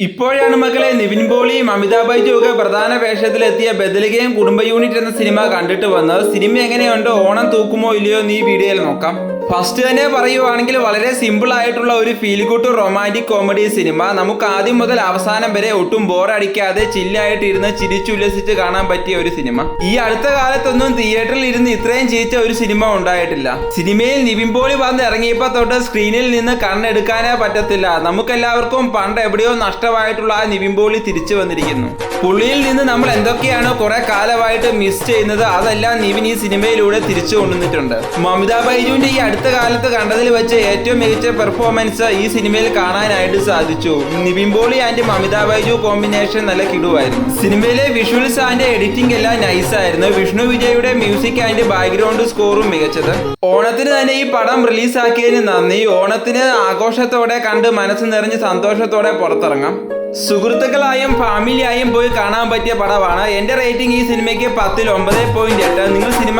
ഇപ്പോഴാണ് മക്കളെ നിവിൻ പോളിയും അമിതാഭ് ബൈജു ഒക്കെ പ്രധാന വേഷത്തിലെത്തിയ ബദലുകയും കുടുംബ യൂണിറ്റ് എന്ന സിനിമ കണ്ടിട്ട് വന്നത്. സിനിമ എങ്ങനെയുണ്ടോ, ഓണം തൂക്കുമോ ഇല്ലയോ എന്ന് ഈ വീഡിയോയിൽ നോക്കാം. ഫസ്റ്റ് തന്നെ പറയുവാണെങ്കിൽ വളരെ സിമ്പിൾ ആയിട്ടുള്ള ഒരു feel good romantic comedy cinema. നമുക്ക് ആദ്യം മുതൽ അവസാനം വരെ ഒട്ടും ബോറടിക്കാതെ ചില്ലായിട്ട് ഇരുന്ന് ചിരിച്ചുല്ലസിച്ച് കാണാൻ പറ്റിയ ഒരു സിനിമ. ഈ അടുത്ത കാലത്തൊന്നും തിയേറ്ററിൽ ഇരുന്ന് ഇത്രയും ചിരിച്ച ഒരു സിനിമ ഉണ്ടായിട്ടില്ല. സിനിമയിൽ നിവിൻ പോളി വന്ന് ഇറങ്ങിയപ്പോൾ തൊട്ട് സ്ക്രീനിൽ നിന്ന് കണ്ണെടുക്കാനേ പറ്റത്തില്ല. നമുക്കെല്ലാവർക്കും പണ്ട് എവിടെയോ നഷ്ടമായിട്ടുള്ള ആ നിവിൻ പോളി തിരിച്ചു വന്നിരിക്കുന്നു. പുള്ളിയിൽ നിന്ന് നമ്മൾ എന്തൊക്കെയാണോ കുറെ കാലമായിട്ട് മിസ് ചെയ്യുന്നത് അതെല്ലാം നിവിൻ ഈ സിനിമയിലൂടെ തിരിച്ചു കൊണ്ടുവന്നിട്ടുണ്ട്. അമിതാഭ് ബൈജുവിന്റെ ഈ അടുത്ത കാലത്ത് കണ്ടതിൽ വെച്ച് ഏറ്റവും മികച്ച പെർഫോമൻസ് ഈ സിനിമയിൽ കാണാനായിട്ട് സാധിച്ചു. നിവിൻ പോളി ആൻഡ് അമിതാഭ് ബൈജു കോമ്പിനേഷൻ നല്ല കിടുവായിരുന്നു. സിനിമയിലെ വിഷ്വൽസ് ആൻഡ് എഡിറ്റിംഗ് എല്ലാം നൈസായിരുന്നു. വിഷ്ണു വിജയുടെ മ്യൂസിക് ആൻഡ് ബാക്ക്ഗ്രൗണ്ട് സ്കോറും മികച്ചത്. ഓണത്തിന് തന്നെ ഈ പടം റിലീസാക്കിയതിന് നന്ദി. ഓണത്തിന് ആഘോഷത്തോടെ കണ്ട് മനസ്സ് നിറഞ്ഞ് സന്തോഷത്തോടെ പുറത്തിറങ്ങാം. സുഹൃത്തുക്കളായും ഫാമിലിയായും പോയി കാണാൻ പറ്റിയ പടമാണ്. എന്റെ റേറ്റിംഗ് ഈ സിനിമയ്ക്ക് 10ൽ 9.8. നിങ്ങൾ സിനിമ